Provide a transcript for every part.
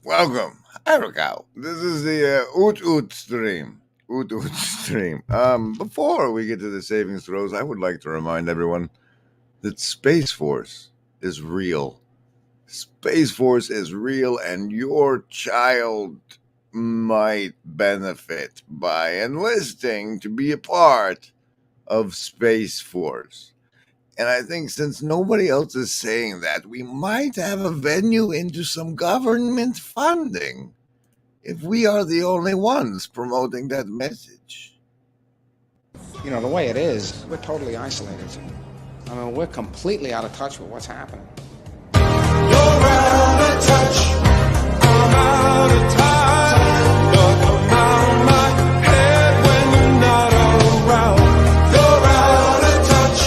Welcome. Hi, Rascal. This is the Oot stream. Oot stream. Before we get to the savings throws, I would like to remind everyone that Space Force is real. Space Force is real, and your child might benefit by enlisting to be a part of Space Force. And I think since nobody else is saying that, we might have a venue into some government funding if we are the only ones promoting that message. You know, the way it is, we're totally isolated. I mean, we're completely out of touch with what's happening. You're out of touch, I'm out of time, but I'm out of my head when you're not around. You're out of touch,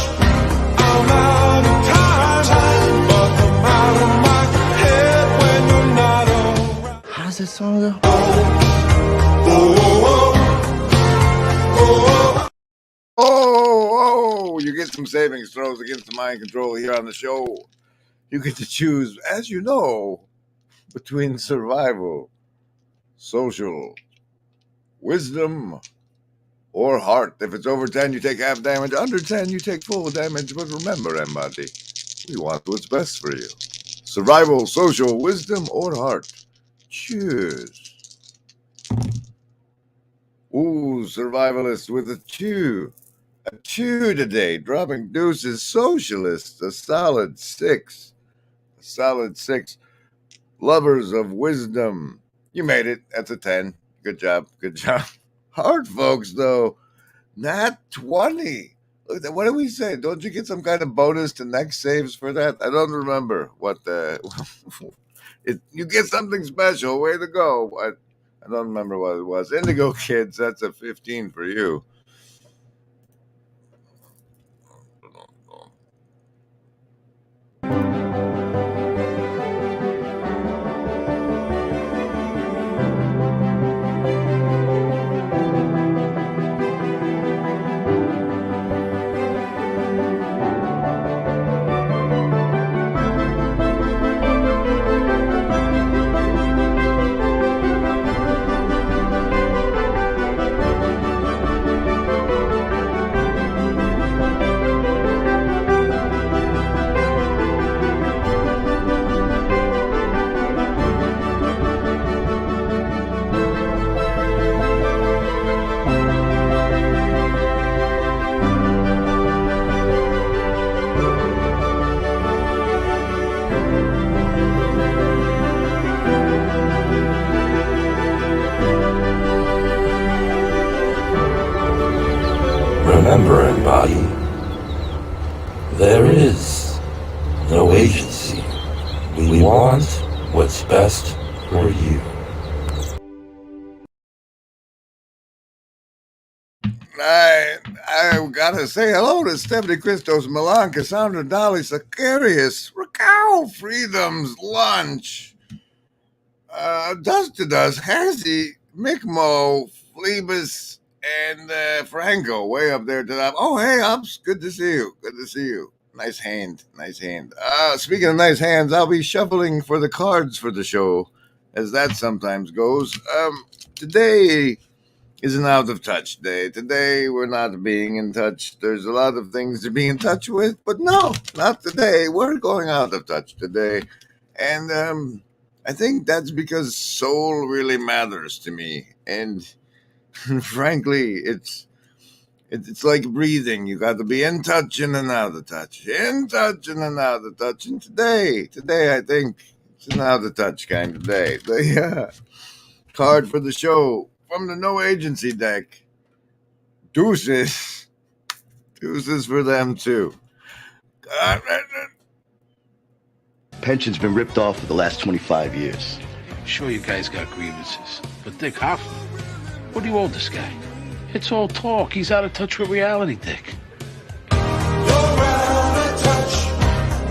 I'm out of time, but I'm out of my head when you're not around. How does this song go? Oh, you get some savings throws against the mind control here on the show. You get to choose, as you know, between survival, social, wisdom, or heart. If it's over 10, you take half damage. Under 10, you take full damage. But remember, everybody, we want what's best for you. Survival, social, wisdom, or heart. Choose. Ooh, survivalist with a 2. A 2 today. Dropping deuces. Socialist, a solid 6. A solid 6. Lovers of wisdom. You made it. That's a 10. Good job. Hard folks, though. Not 20. Look, what do we say? Don't you get some kind of bonus to next saves for that? I don't remember what the... you get something special. Way to go. I don't remember what it was. Indigo Kids, that's a 15 for you. Remember, everybody, there is no agency. We want what's best for you. I gotta say hello to Stephanie Christos, Milan, Cassandra, Dolly, Sicarius, Rascal, Freedom's Lunch, Dust to Dust, Hazy, Mickmo, Phlebas, and Franco, way up there to that. Oh, hey, Ups, good to see you. Good to see you. Nice hand, nice hand. Speaking of nice hands, I'll be shuffling for the cards for the show, as that sometimes goes. Today is an out of touch day. Today we're not being in touch. There's a lot of things to be in touch with, but no, not today. We're going out of touch today. And I think that's because soul really matters to me. And frankly, it's like breathing. You got to be in touch and then out of touch. In touch and then out of touch. And today I think it's an out of touch kind of day. The card for the show from the no agency deck. Deuces. Deuces for them too. Pension's been ripped off for the last 25 years. Sure, you guys got grievances, but Dick Hoffman, what do you owe this guy? It's all talk. He's out of touch with reality, Dick. You're out of touch.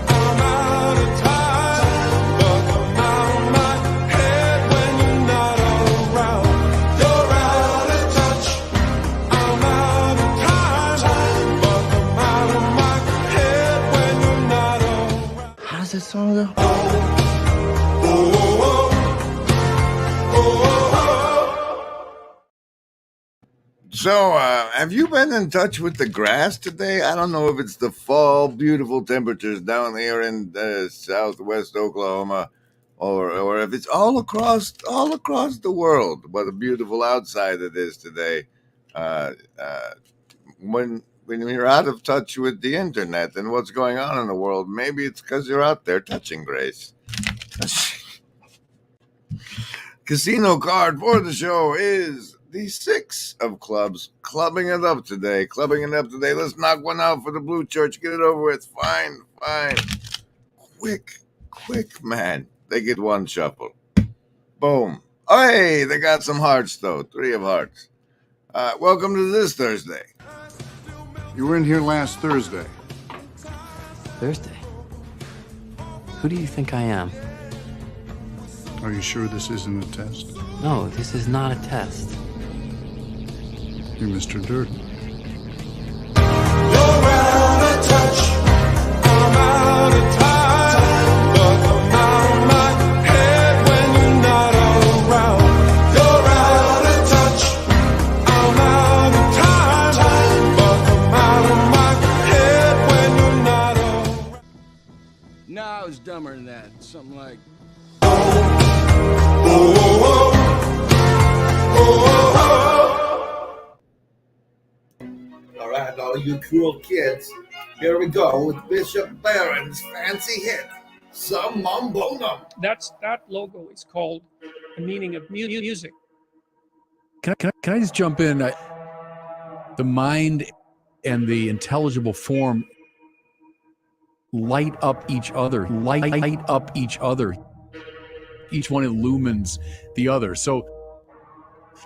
I'm out of time. But I'm out of my head when you're not around. You're out of touch. I'm out of time. But I'm out of my head when you're not around. How does that song go? So, have you been in touch with the grass today? I don't know if it's the fall, beautiful temperatures down here in southwest Oklahoma, or if it's all across the world. What a beautiful outside it is today. When you're out of touch with the internet and what's going on in the world, maybe it's because you're out there touching grace. Casino card for the show is the 6 of clubs, clubbing it up today. Let's knock one out for the Blue Church. Get it over with. Fine. Quick, man. They get one shuffle. Boom. Oh, hey, they got some hearts, though. 3 of hearts. Welcome to this Thursday. You were in here last Thursday. Thursday? Who do you think I am? Are you sure this isn't a test? No, this is not a test. You're Mr. Durden. You're out of touch. I'm out of time. But I'm out of my head when you're not around. You're out of touch. I'm out of time. But I'm out of my head when you're not around. No, I was dumber than that. Something like... All right, all you cool kids, here we go with Bishop Barron's fancy hit, Some Mumbonum. That logo is called the meaning of music. Can I just jump in? The mind and the intelligible form light up each other. Each one illumines the other. So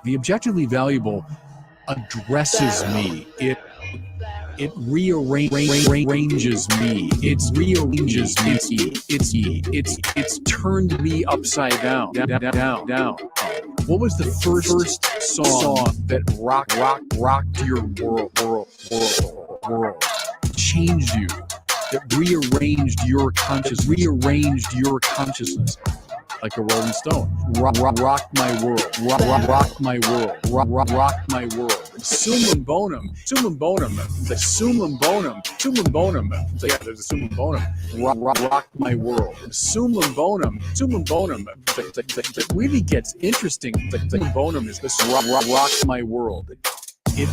the objectively valuable addresses me. It rearranges me. It rearranges me. It's turned me upside down. What was the first song that rocked your world, changed you, that rearranged your consciousness? Like a Rolling Stone. Rock my world. Rock my world. Rock my world. Summum bonum. The summum bonum. Yeah, there's a summum bonum. Rock my world. Summum bonum. That really gets interesting. The summum bonum is this. Rock my world. It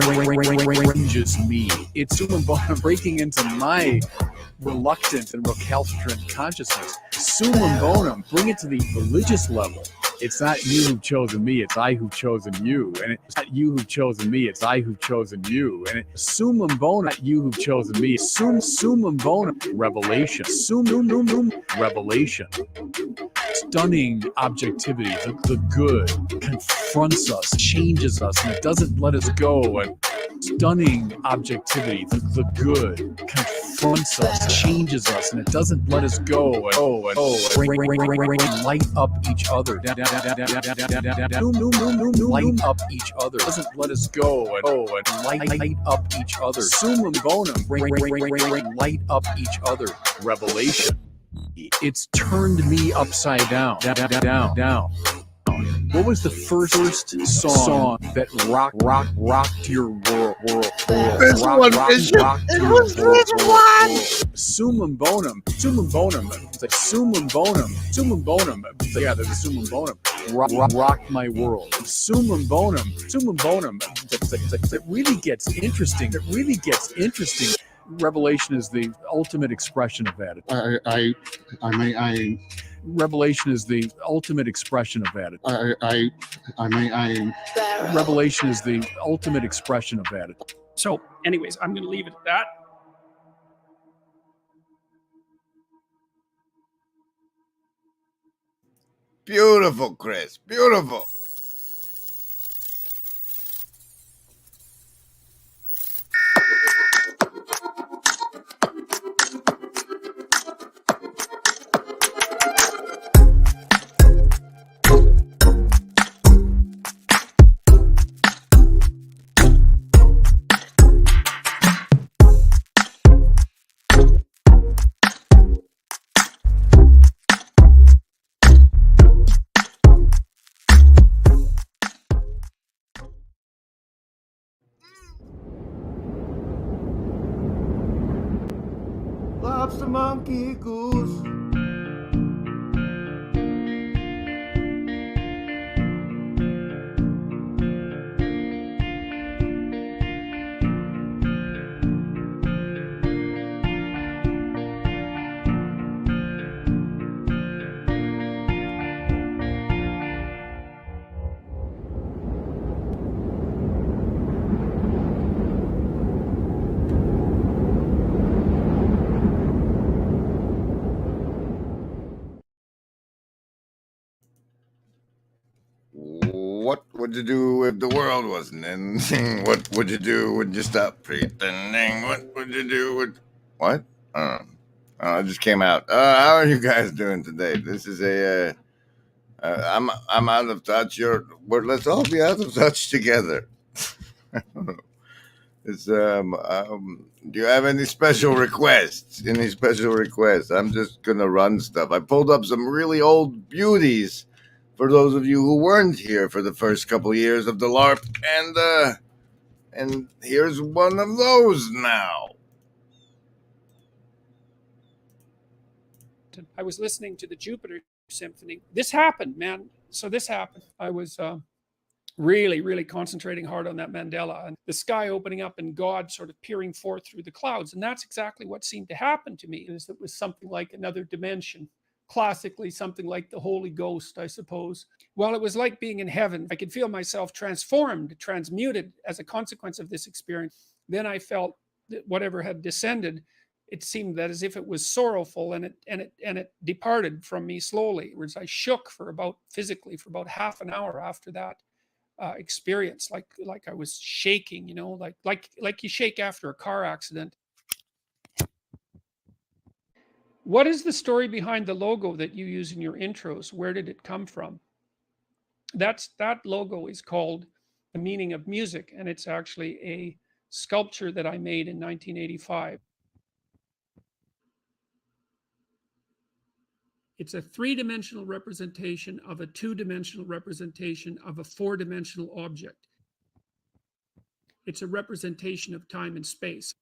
rearranges me. It's summum bonum breaking into my reluctant and recalcitrant consciousness. Summum bonum, bring it to the religious level. It's not you who've chosen me, it's I who've chosen you. And it's not you who've chosen me, it's I who've chosen you. And it's summum bonum, not you who've chosen me. Summum bonum, revelation. Summum revelation. Stunning objectivity, the good, confronts us, changes us, and it doesn't let us go. And stunning objectivity, the good, confronts us, changes us, and it doesn't let us go. And light up each other. Light up each other. Doesn't let us go. And light up each other. Summum bonum. Light up each other. Revelation. It's turned me upside down. Down. What was the first song that rocked your world? This one, Bishop. It was this one. Summum bonum. It's like summum bonum. Yeah, there's a summum bonum. Rock my world. Summum bonum. It really gets interesting. Revelation is the ultimate expression of that. Revelation is the ultimate expression of that. Revelation is the ultimate expression of that. So, anyways, I'm going to leave it at that. Beautiful, Chris. Beautiful. Lobster monkey goose. What would you do if the world wasn't ending? What would you do? Would you stop pretending? What would you do? What? I just came out. How are you guys doing today? This is I'm out of touch. Let's all be out of touch together. It's do you have any special requests? I'm just gonna run stuff. I pulled up some really old beauties for those of you who weren't here for the first couple years of the LARP, and here's one of those now. I was listening to the Jupiter Symphony. This happened, man. So this happened. I was really concentrating hard on that mandala and the sky opening up and God sort of peering forth through the clouds. And that's exactly what seemed to happen to me. It was something like another dimension. Classically, something like the Holy Ghost, I suppose. Well, it was like being in heaven. I could feel myself transformed, transmuted as a consequence of this experience. Then I felt that whatever had descended, it seemed that as if it was sorrowful, and it departed from me slowly. Whereas I shook physically for about half an hour after that experience, like I was shaking, like you shake after a car accident. What is the story behind the logo that you use in your intros? Where did it come from? That logo is called The Meaning of Music, and it's actually a sculpture that I made in 1985. It's a three-dimensional representation of a two-dimensional representation of a four-dimensional object. It's a representation of time and space.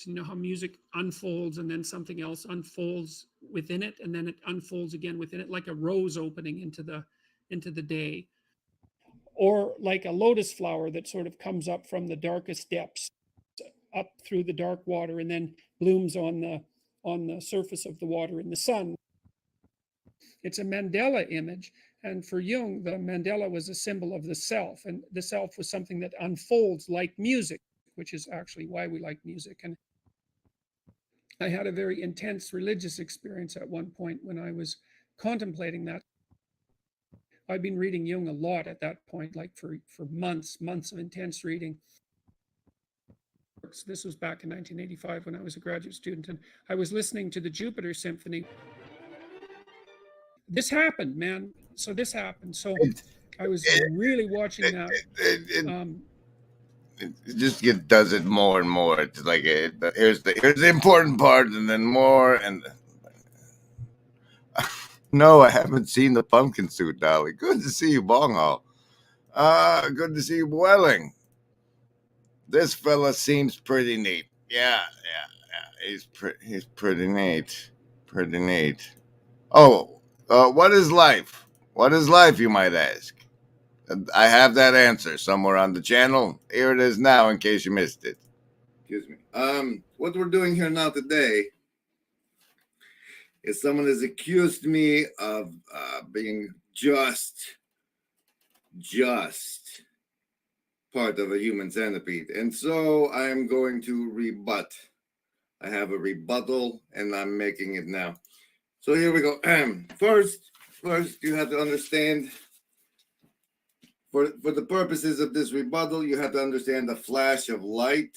You know how music unfolds and then something else unfolds within it, and then it unfolds again within it, like a rose opening into the day, or like a lotus flower that sort of comes up from the darkest depths up through the dark water and then blooms on the surface of the water in the sun. It's a Mandela image, And for Jung, the mandala was a symbol of the self, and the self was something that unfolds like music, which is actually why we like music. And I had a very intense religious experience at one point when I was contemplating that. I'd been reading Jung a lot at that point, like for months of intense reading. This was back in 1985 when I was a graduate student, and I was listening to the Jupiter Symphony. This happened, man. So this happened. So I was really watching that. It just does it more and more. It's like here's the important part, and then more. And no, I haven't seen the pumpkin suit, Dolly. Good to see you, Bonghall. Good to see you, Welling. This fella seems pretty neat. Yeah. He's pretty neat. Pretty neat. Oh, what is life? What is life, you might ask? I have that answer somewhere on the channel. Here it is now, in case you missed it. Excuse me. What we're doing here now today is someone has accused me of being just part of a human centipede, and so I'm going to rebut. I have a rebuttal, and I'm making it now. So here we go. First, you have to understand. For the purposes of this rebuttal, you have to understand the flash of light.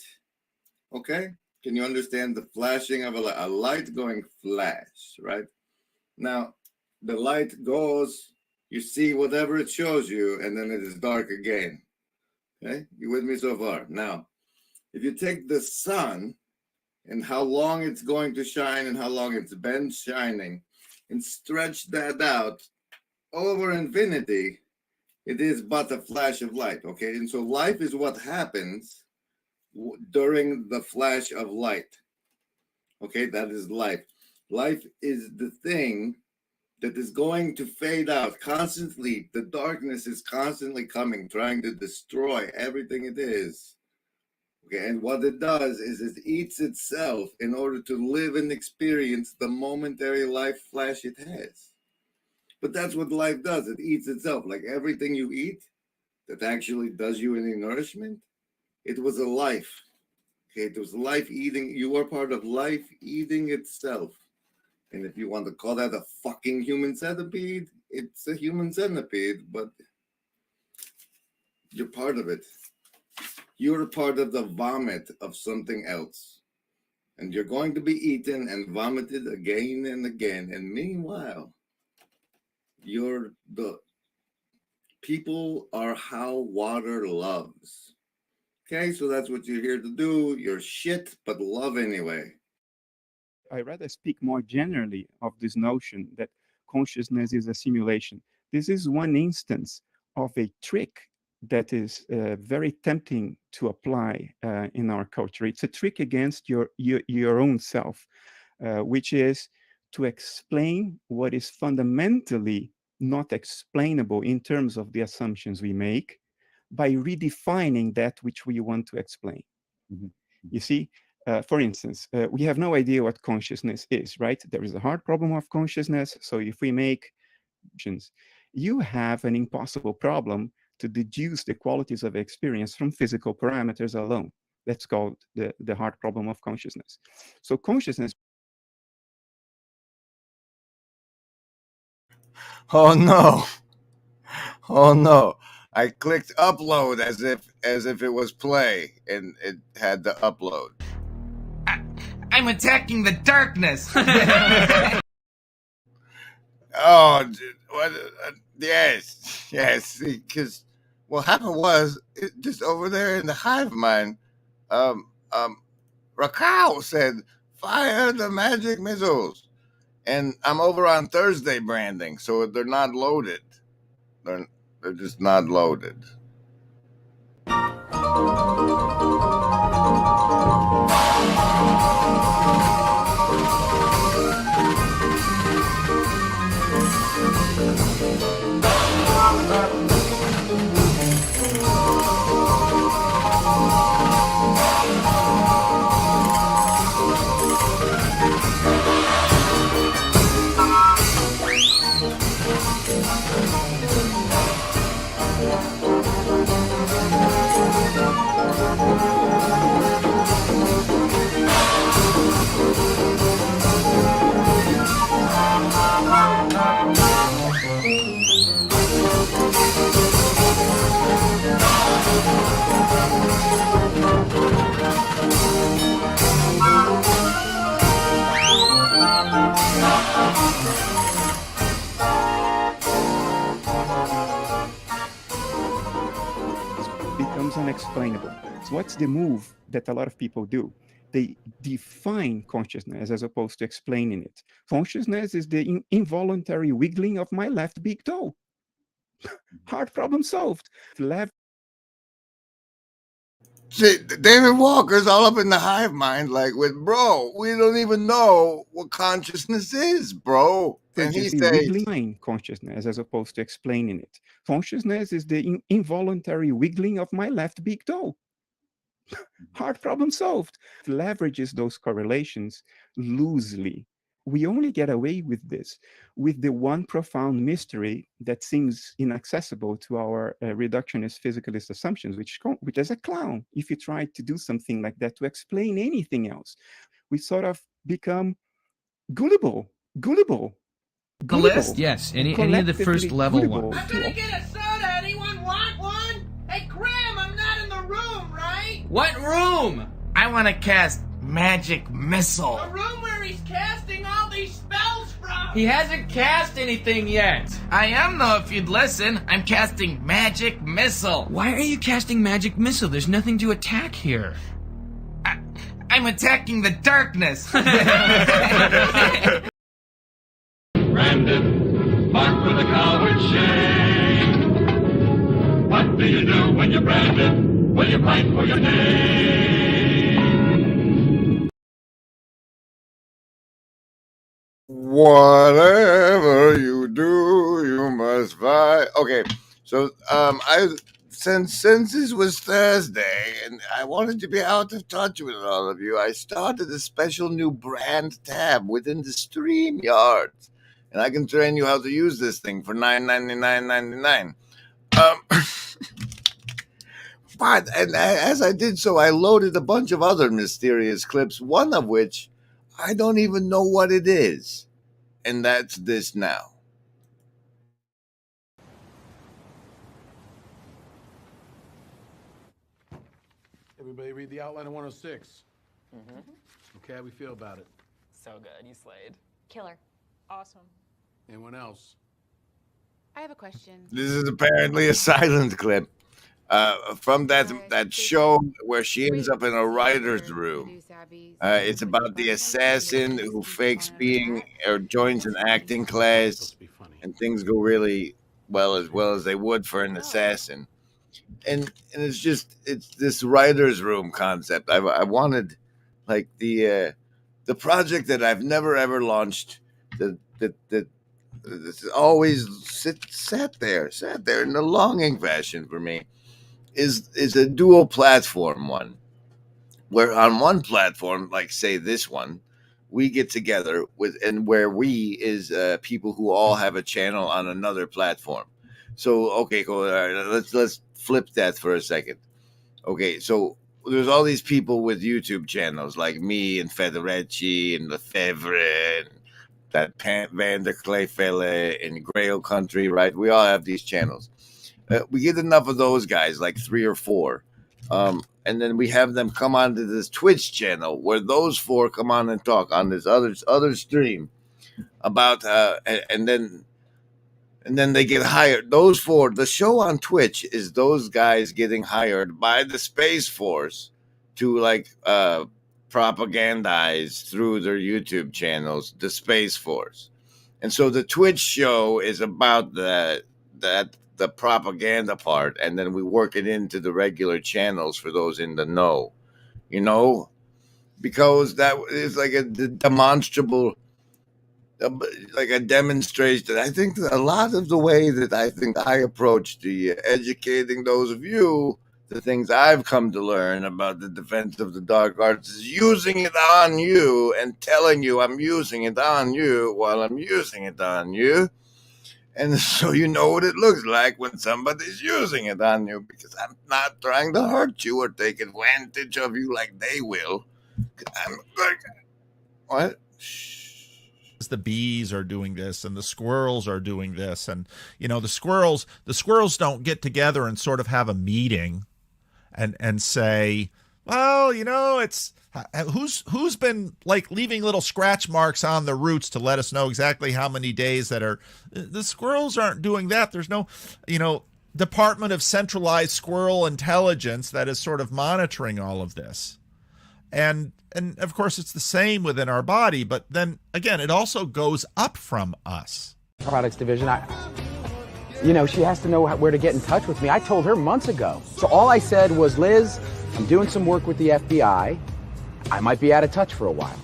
Okay? Can you understand the flashing of a light going flash, right? Now, the light goes, you see whatever it shows you, and then it is dark again. Okay? You with me so far? Now, if you take the sun and how long it's going to shine and how long it's been shining and stretch that out over infinity, it is but a flash of light, okay? And so life is what happens during the flash of light, okay? That is life. Life is the thing that is going to fade out constantly. The darkness is constantly coming, trying to destroy everything it is, okay? And what it does is it eats itself in order to live and experience the momentary life flash it has. But that's what life does. It eats itself. Like everything you eat that actually does you any nourishment, it was a life. Okay, it was life eating. You are part of life eating itself. And if you want to call that a fucking human centipede, it's a human centipede, but you're part of it. You're part of the vomit of something else. And you're going to be eaten and vomited again and again. And meanwhile, the people are how water loves. Okay, so that's what you're here to do. You're shit, but love anyway. I rather speak more generally of this notion that consciousness is a simulation. This is one instance of a trick that is very tempting to apply in our culture. It's a trick against your own self, which is to explain what is fundamentally not explainable in terms of the assumptions we make by redefining that which we want to explain. Mm-hmm. You see, for instance, we have no idea what consciousness is, right? There is a hard problem of consciousness. So if we make you have an impossible problem to deduce the qualities of experience from physical parameters alone. That's called the hard problem of consciousness. So consciousness. Oh no. Oh no. I clicked upload as if it was play, and it had to upload. I'm attacking the darkness. Oh, dude, what? Yes. Because what happened was just over there in the hive mind, Rascal said, "Fire the magic missiles," and I'm over on Thursday branding, so they're not loaded. They're just not loaded. becomes unexplainable. So what's the move that a lot of people do? They define consciousness as opposed to explaining it. Consciousness is the involuntary wiggling of my left big toe. Hard problem solved. See, David Walker's all up in the hive mind, like with bro. We don't even know what consciousness is, bro. And he says, wiggling consciousness as opposed to explaining it. Consciousness is the involuntary wiggling of my left big toe. Hard problem solved. Leverages those correlations loosely. We only get away with this with the one profound mystery that seems inaccessible to our reductionist physicalist assumptions, which is a clown. If you try to do something like that to explain anything else, we sort of become gullible. The list? Yes, any of the first level ones. I'm gonna get a soda. Anyone want one? Hey, Graham, I'm not in the room, right? What room? I want to cast Magic Missile. The room where he's casting all these spells from. He hasn't cast anything yet. I am, though, if you'd listen. I'm casting Magic Missile. Why are you casting Magic Missile? There's nothing to attack here. I'm attacking the darkness. Branded, marked with a coward's shame. What do you do when you're branded? Will you fight for your name? whatever you do, you must fight. Okay, so since this was Thursday and I wanted to be out of touch with all of you, I started a special new brand tab within the StreamYard. And I can train you how to use this thing for $9.99.99. But as I did so, I loaded a bunch of other mysterious clips, one of which I don't even know what it is. And that's this now. Everybody read the outline of 106. Okay, how we feel about it? So good, you slayed. Killer. Awesome. Anyone else? I have a question. This is apparently a silent clip from that show where she ends up in a writer's room. It's about the assassin who fakes being or joins an acting class, and things go really well as they would for an assassin. And it's this writer's room concept. I wanted like the project that I've never ever launched that always sat there in a longing fashion for me is a dual platform one, where on one platform, like say this one, we get together and where we is people who all have a channel on another platform. So okay, cool. All right, let's flip that for a second. Okay, so there's all these people with YouTube channels like me and Federici and Lefebvre and that Van der Clay fella in Grail Country, right? We all have these channels. We get enough of those guys, like 3 or 4. And then we have them come onto this Twitch channel where those 4 come on and talk on this other stream about, and then they get hired. Those 4, the show on Twitch is those guys getting hired by the Space Force to like, propagandize through their YouTube channels the Space Force. And so the Twitch show is about the propaganda part, and then we work it into the regular channels for those in the know, because that is like a demonstrable, like a demonstration. I think that a lot of the way that I approach the educating those of you, the things I've come to learn about the defense of the dark arts, is using it on you and telling you I'm using it on you while I'm using it on you. And so you know what it looks like when somebody's using it on you, because I'm not trying to hurt you or take advantage of you like they will. I'm like, what? The bees are doing this and the squirrels are doing this. And, the squirrels don't get together and sort of have a meeting and say, well, it's who's been like leaving little scratch marks on the roots to let us know exactly how many days that are. The squirrels aren't doing that. There's no, department of centralized squirrel intelligence that is sort of monitoring all of this. And of course, it's the same within our body, but then again, it also goes up from us. Products division, she has to know where to get in touch with me. I told her months ago. So all I said was, Liz, I'm doing some work with the FBI. I might be out of touch for a while.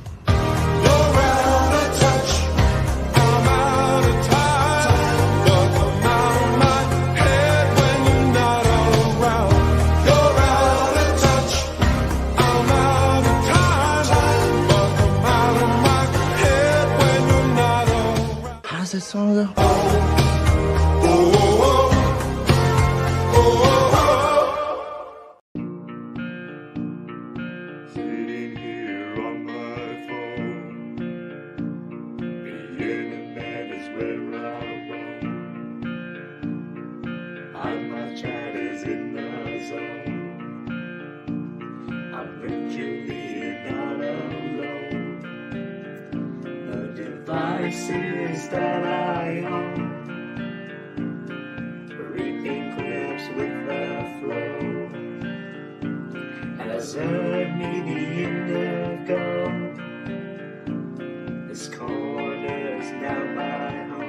How's that song go? Sitting here on my phone, the internet is where I roam. I'm my chat is in the zone. I'm virtually not alone. The devices that I own, reading clips with the flow. As a medium go, this corner's now my home.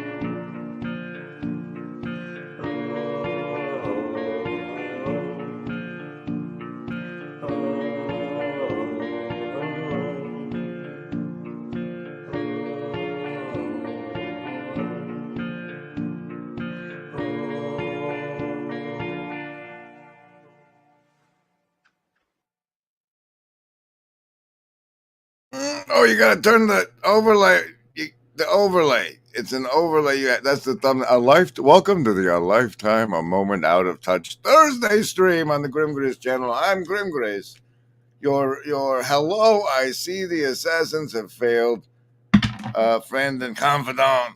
Oh, you gotta turn the overlay. The overlay. It's an overlay. That's the thumbnail. Welcome to the Lifetime, a Moment Out of Touch Thursday stream on the Grim Grace channel. I'm Grim Grace. Your hello. I see the assassins have failed. Friend and confidant.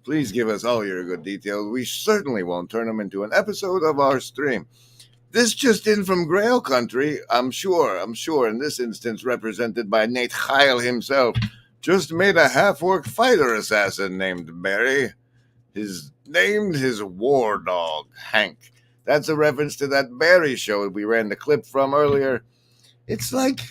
Please give us all your good details. We certainly won't turn them into an episode of our stream. This just in from Grail Country, I'm sure, in this instance represented by Nate Heil himself, just made a half-orc fighter assassin named Barry. Named his war dog, Hank. That's a reference to that Barry show we ran the clip from earlier. It's like,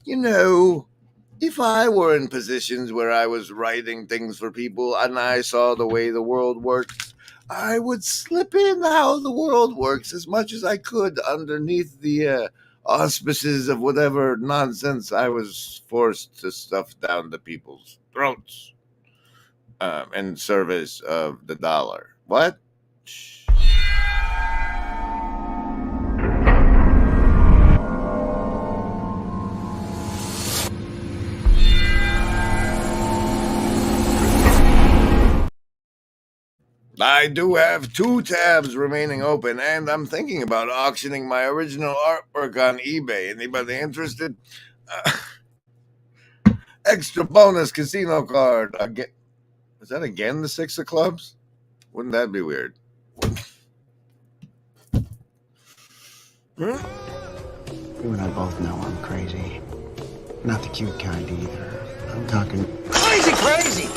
if I were in positions where I was writing things for people and I saw the way the world works, I would slip in how the world works as much as I could underneath the auspices of whatever nonsense I was forced to stuff down the people's throats in service of the dollar. What? I do have 2 tabs remaining open, and I'm thinking about auctioning my original artwork on eBay. Anybody interested? Extra bonus casino card. Is that again the 6 of clubs? Wouldn't that be weird? You and I both know I'm crazy. Not the cute kind either. I'm talking crazy!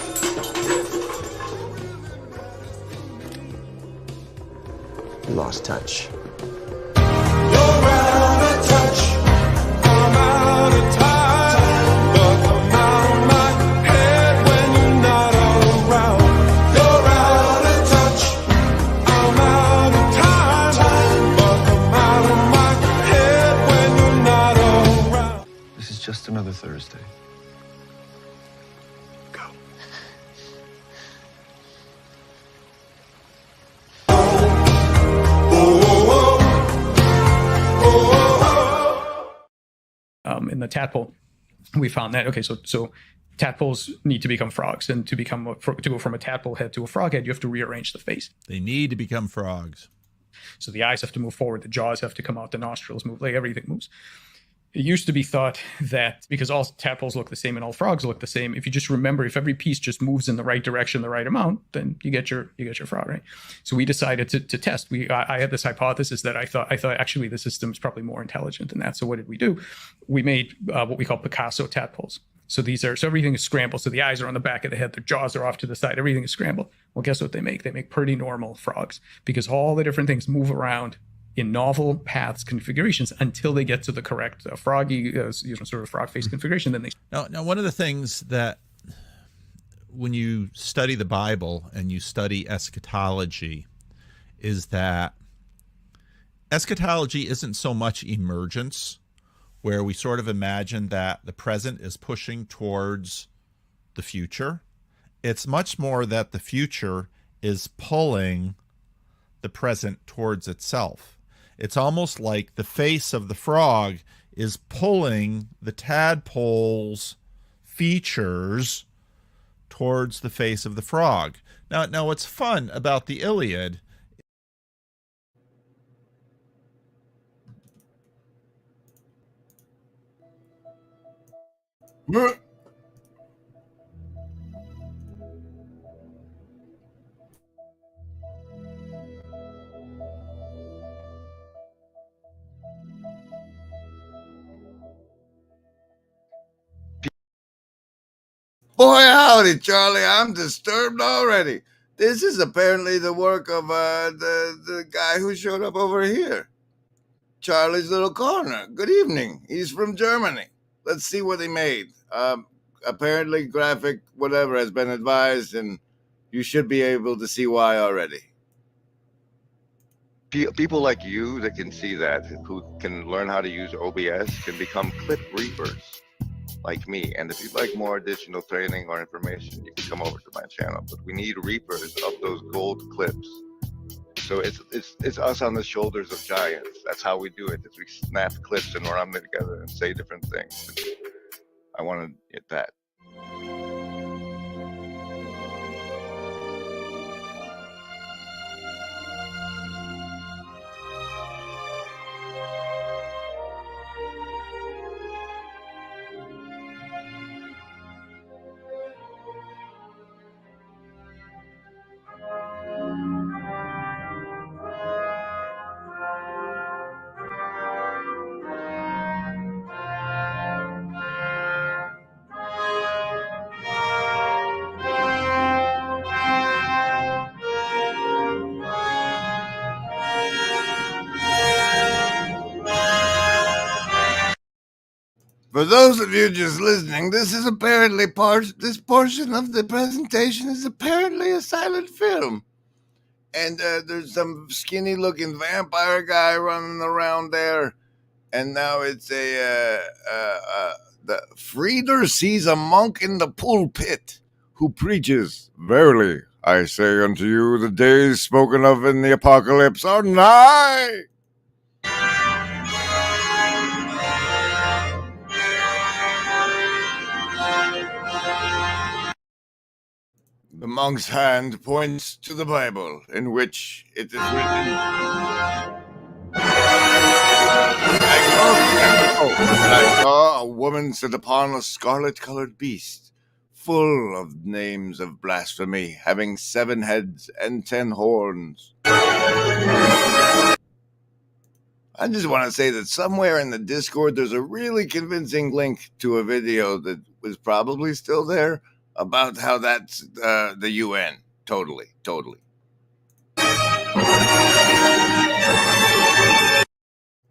You lost touch. This is just another Thursday. In the tadpole, we found that so tadpoles need to become frogs, and to go from a tadpole head to a frog head, you have to rearrange the face. They need to become frogs. So the eyes have to move forward, the jaws have to come out, the nostrils move, like everything moves. It used to be thought that because all tadpoles look the same and all frogs look the same, if you just remember, if every piece just moves in the right direction, the right amount, then you get your frog, right? So we decided to test. I had this hypothesis that I thought actually the system's probably more intelligent than that. So what did we do? We made what we call Picasso tadpoles. So everything is scrambled. So the eyes are on the back of the head, the jaws are off to the side, everything is scrambled. Well, guess what they make? They make pretty normal frogs because all the different things move around in novel paths configurations until they get to the correct froggy, sort of frog face configuration. Then they now one of the things that when you study the Bible and you study eschatology is that eschatology isn't so much emergence, where we sort of imagine that the present is pushing towards the future. It's much more that the future is pulling the present towards itself. It's almost like the face of the frog is pulling the tadpole's features towards the face of the frog. Now what's fun about the Iliad Boy, howdy, Charlie. I'm disturbed already. This is apparently the work of the guy who showed up over here. Charlie's Little Corner. Good evening. He's from Germany. Let's see what he made. Apparently graphic whatever has been advised, and you should be able to see why already. People like you that can see that, who can learn how to use OBS, can become clip reapers like me. And if you'd like more additional training or information, you can come over to my channel. But we need reapers of those gold clips. So it's us on the shoulders of giants. That's how we do it. Is we snap clips and run them together and say different things. I want to get that. For those of you just listening, this is apparently this portion of the presentation is apparently a silent film. And there's some skinny-looking vampire guy running around there. And now it's the Frieder sees a monk in the pulpit who preaches, "Verily, I say unto you, the days spoken of in the apocalypse are nigh." The monk's hand points to the Bible, in which it is written, I saw a woman sit upon a scarlet-colored beast, full of names of blasphemy, having 7 heads and 10 horns. I just want to say that somewhere in the Discord, there's a really convincing link to a video that was probably still there, about how that's the UN. Totally.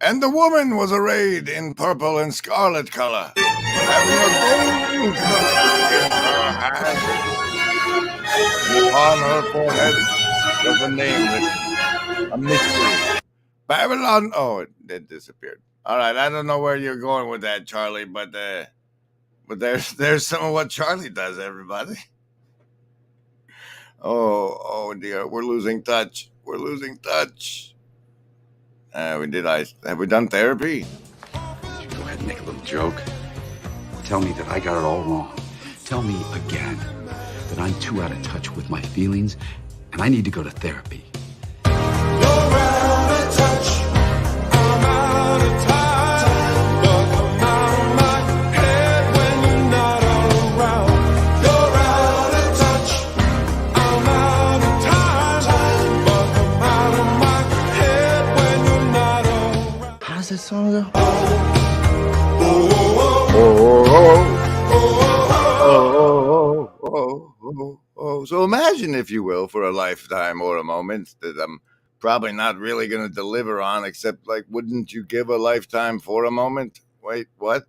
And the woman was arrayed in purple and scarlet color, having a golden cup in her hand. And upon her forehead was a name written, a mystery. Babylon. Oh, it disappeared. All right, I don't know where you're going with that, Charlie, but there's some of what Charlie does, everybody. Oh dear, we're losing touch. Have we done therapy? Go ahead and make a little joke. Tell me that I got it all wrong. Tell me again that I'm too out of touch with my feelings and I need to go to therapy. How does that song go? So imagine, if you will, for a lifetime or a moment that I'm probably not really going to deliver on, except like, wouldn't you give a lifetime for a moment? Wait, what?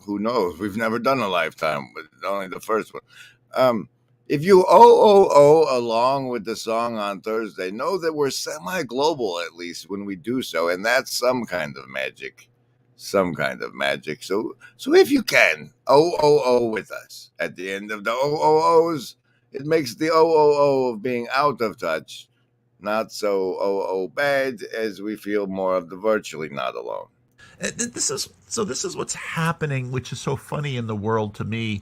Who knows? We've never done a lifetime, but only the first one. If you along with the song on Thursday, know that we're semi-global, at least when we do so, and that's some kind of magic. Some kind of magic. So if you can, with us at the end of the O's, it makes the of being out of touch not so bad, as we feel more of the virtually not alone. This is what's happening, which is so funny in the world to me.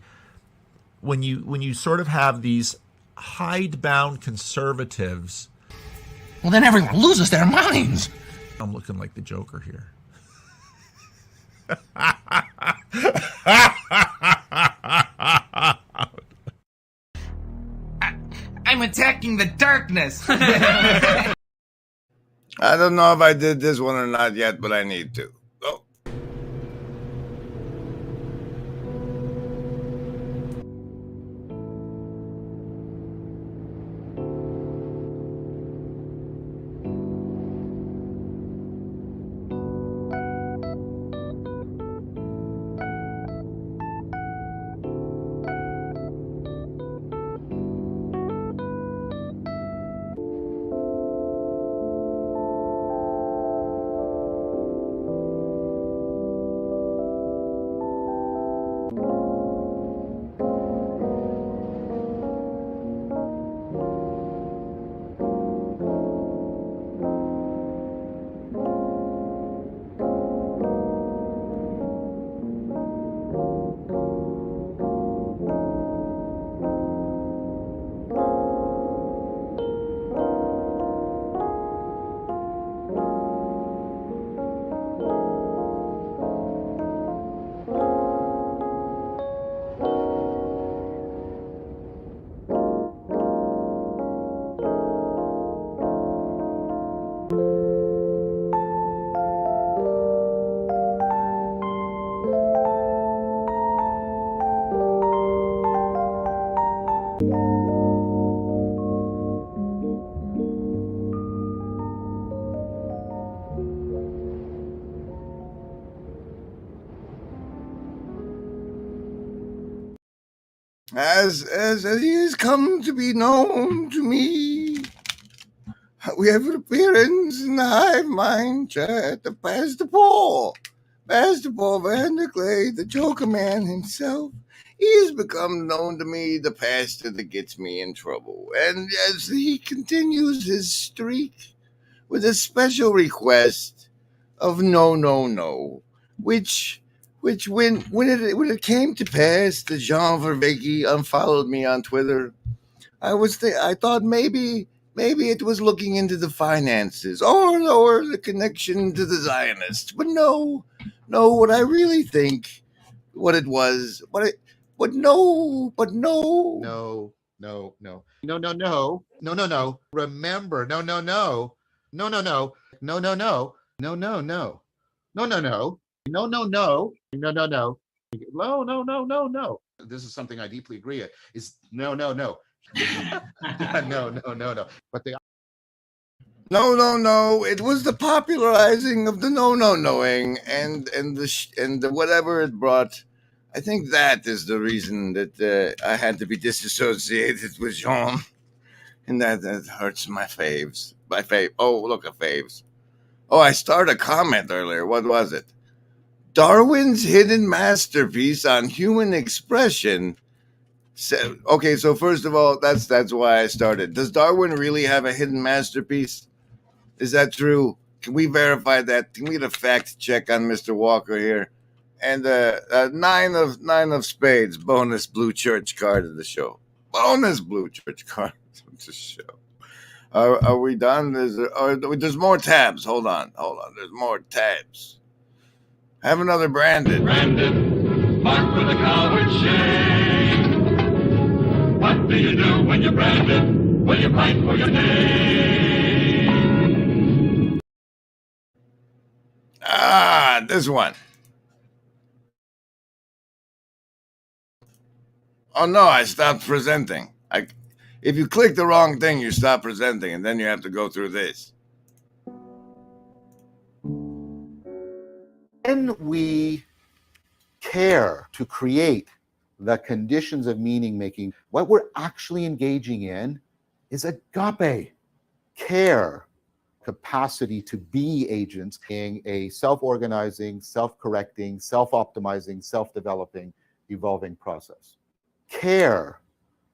When you sort of have these hidebound conservatives, well, then everyone loses their minds. I'm looking like the Joker here. I'm attacking the darkness. I don't know if I did this one or not yet, but I need to. Oh. As it has come to be known to me, we have an appearance in the Hive Mind chat of Pastor Paul Van der Clay, the Joker Man himself. He has become known to me the pastor that gets me in trouble. And as he continues his streak with a special request of no, which when it came to pass that Jean Vervaeke unfollowed me on Twitter, I thought maybe it was looking into the finances or the connection to the Zionists. But no, what I really think, what it was, but no. No. Remember, no. This is something I deeply agree with. Is no. No. But they No. It was the popularizing of the knowing and the whatever it brought. I think that is the reason that I had to be disassociated with Jean, and that hurts my faves. My fave. Oh, look at faves. Oh, I started a comment earlier. What was it? Darwin's hidden masterpiece on human expression. Okay, so first of all, that's why I started. Does Darwin really have a hidden masterpiece? Is that true? Can we verify that? Can we get a fact check on Mr. Walker here? And nine of spades, bonus blue church card of the show. Bonus blue church card of the show. Are we done? There's more tabs. Hold on. There's more tabs. Have another Brandon. Marked with a coward shame. What do you do when you're branded? Will you fight for your name? This one. Oh no, I stopped presenting. If you click the wrong thing, you stop presenting, and then you have to go through this. When we care to create the conditions of meaning making, what we're actually engaging in is agape, care, capacity to be agents, being a self-organizing, self-correcting, self-optimizing, self-developing, evolving process. Care,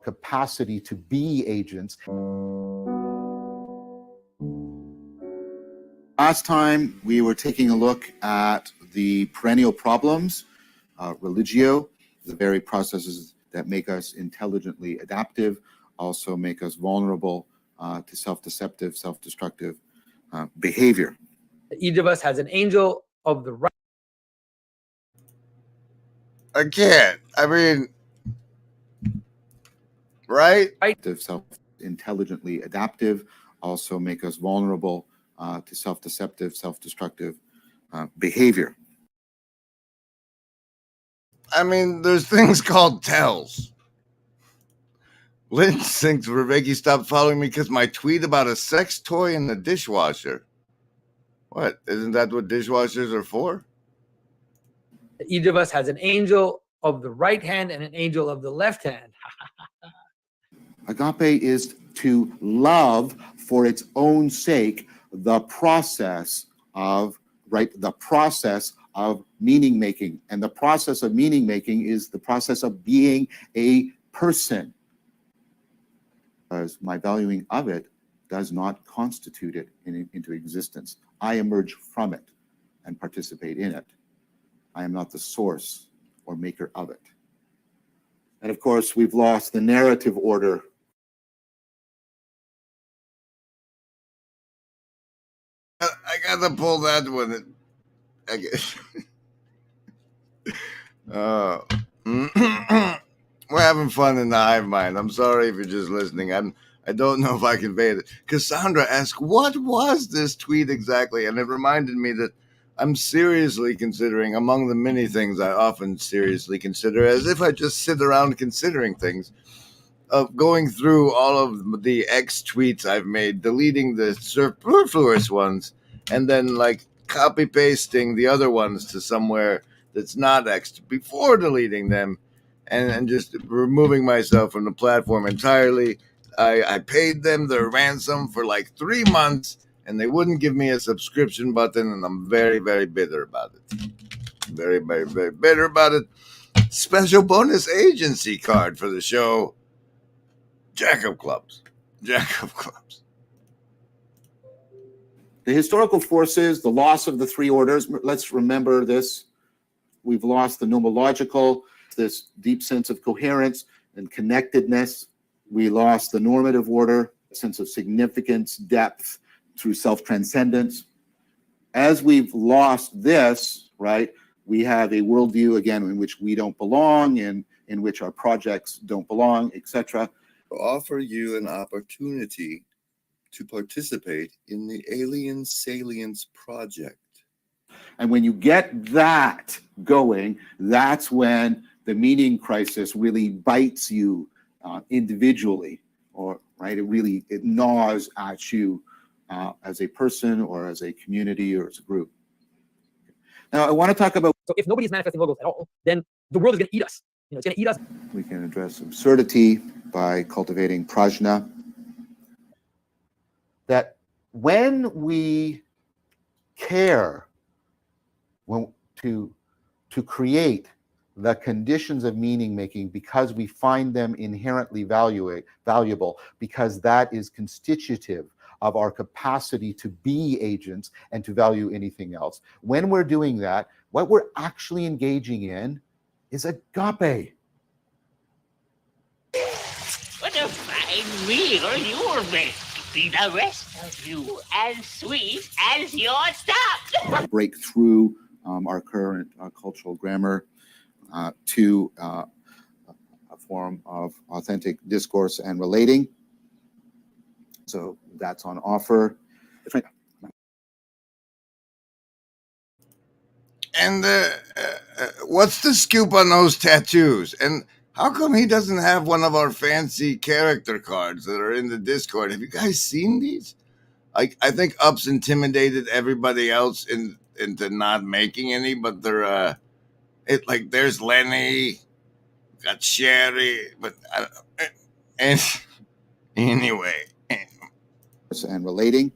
capacity to be agents. Last time we were taking a look at the perennial problems, religio, the very processes that make us intelligently adaptive, also make us vulnerable to self-deceptive, self-destructive behavior. Each of us has an angel of the right. I can't. I mean, right? Self-intelligently adaptive, also make us vulnerable to self-deceptive, self-destructive behavior. I mean, there's things called tells. Lynch thinks Rebecca stopped following me because my tweet about a sex toy in the dishwasher. What? Isn't that what dishwashers are for? Each of us has an angel of the right hand and an angel of the left hand. Agape is to love for its own sake the process of meaning making. And the process of meaning making is the process of being a person. Because my valuing of it does not constitute it into existence. I emerge from it and participate in it. I am not the source or maker of it. And of course, we've lost the narrative order. I gotta pull that one. I guess. We're having fun in the hive mind. I'm sorry if you're just listening. I don't know if I conveyed it. Cassandra asked, what was this tweet exactly? And it reminded me that I'm seriously considering, among the many things I often seriously consider, as if I just sit around considering things, of going through all of the X tweets I've made, deleting the superfluous ones, and then like copy pasting the other ones to somewhere that's not X before deleting them, and just removing myself from the platform entirely. I paid them their ransom for like 3 months, and they wouldn't give me a subscription button, and I'm very, very bitter about it. Very, very, very bitter about it. Special bonus agency card for the show. Jack of Clubs. Jack of Clubs. The historical forces, the loss of the three orders, let's remember this. We've lost the nomological, this deep sense of coherence and connectedness. We lost the normative order, sense of significance, depth through self-transcendence. As we've lost this, right, we have a worldview, again, in which we don't belong, in which our projects don't belong, etc. Offer you an opportunity to participate in the Alien Salience Project. And when you get that going, that's when the meaning crisis really bites you individually, or right, it gnaws at you as a person or as a community or as a group. Now, I want to talk about. So if nobody's manifesting logos at all, then the world is going to eat us. It's going to eat us. We can address absurdity by cultivating prajna. That when we care to create the conditions of meaning making because we find them inherently valuable, because that is constitutive of our capacity to be agents and to value anything else. When we're doing that, what we're actually engaging in is agape. What a fine meal you're making. The rest of you as sweet as your stuff. Break through our current cultural grammar to a form of authentic discourse and relating. So that's on offer. And what's the scoop on those tattoos? And How come he doesn't have one of our fancy character cards that are in the Discord? Have you guys seen these? I think Ups intimidated everybody else into not making any, but they're there's Lenny, got Sherry, but and anyway, and relating.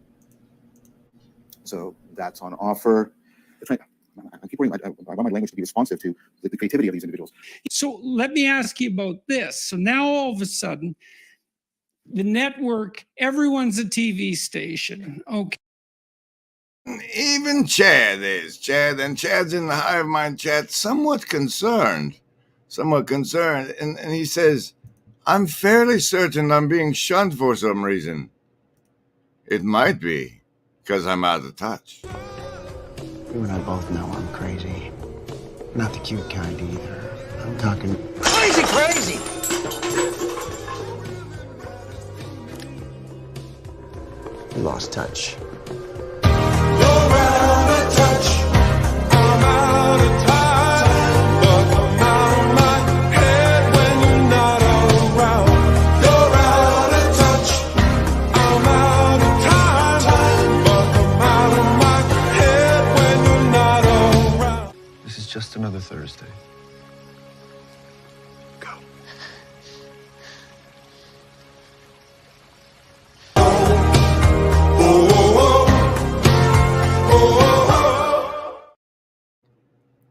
So that's on offer. I keep worrying. I want my language to be responsive to the creativity of these individuals. So let me ask you about this. So now all of a sudden, the network, everyone's a TV station. Okay. Even Chad is. Chad's in the Hive Mind chat, somewhat concerned. And he says, I'm fairly certain I'm being shunned for some reason. It might be because I'm out of touch. You and I both know I'm crazy. Not the cute kind either. I'm talking crazy! We lost touch. Just another Thursday. Go.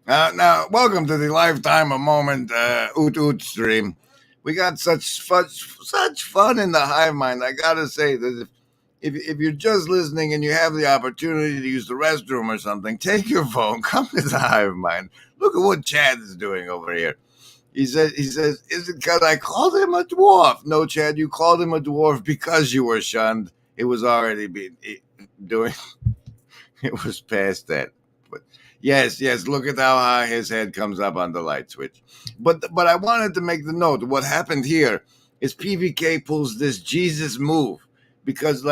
Now, welcome to the Lifetime a Moment Oot stream. We got such fun in the Hive Mind. I gotta say that if you're just listening and you have the opportunity to use the restroom or something, take your phone, come to the Hive Mind. Look at what Chad is doing over here. He says, is it because I called him a dwarf? No, Chad, you called him a dwarf because you were shunned. It was already doing. It was past that. But yes, look at how high his head comes up on the light switch. But I wanted to make the note. What happened here is PVK pulls this Jesus move. Because,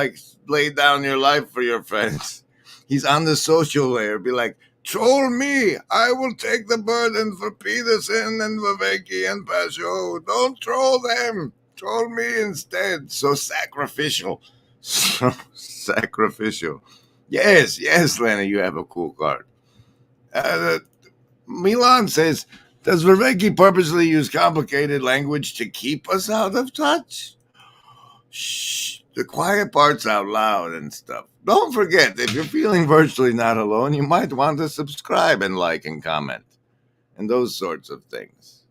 lay down your life for your friends. He's on the social layer. Be like, troll me. I will take the burden for Peterson and Viveki and Pasho. Don't troll them. Troll me instead. So sacrificial. So sacrificial. Yes, Lenny, you have a cool card. Milan says, does Viveki purposely use complicated language to keep us out of touch? Shh. The quiet parts out loud and stuff. Don't forget, if you're feeling virtually not alone, you might want to subscribe and like and comment. And those sorts of things.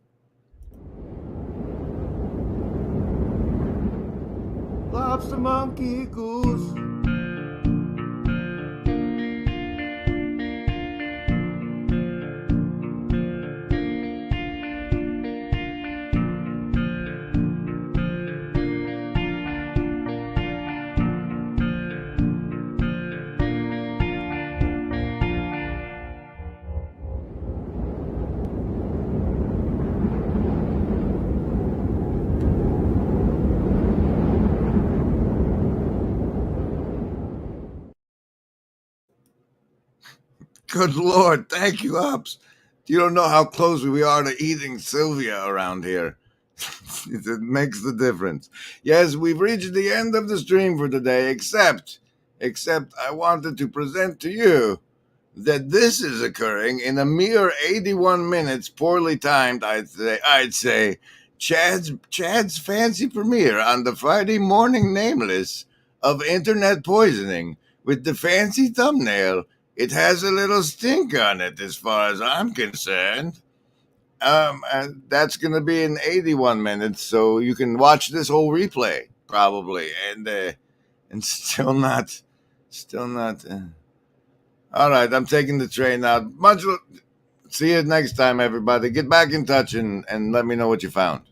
Lobster monkey goose. Good Lord, thank you, Ups. You don't know how close we are to eating Sylvia around here. It makes the difference. Yes, we've reached the end of the stream for today, except I wanted to present to you that this is occurring in a mere 81 minutes, poorly timed, I'd say, Chad's fancy premiere on the Friday Morning Nameless of Internet Poisoning with the fancy thumbnail. It has a little stink on it as far as I'm concerned. And that's going to be in 81 minutes, so you can watch this whole replay probably, and still not. All right, I'm taking the train out. See you next time, everybody. Get back in touch and let me know what you found.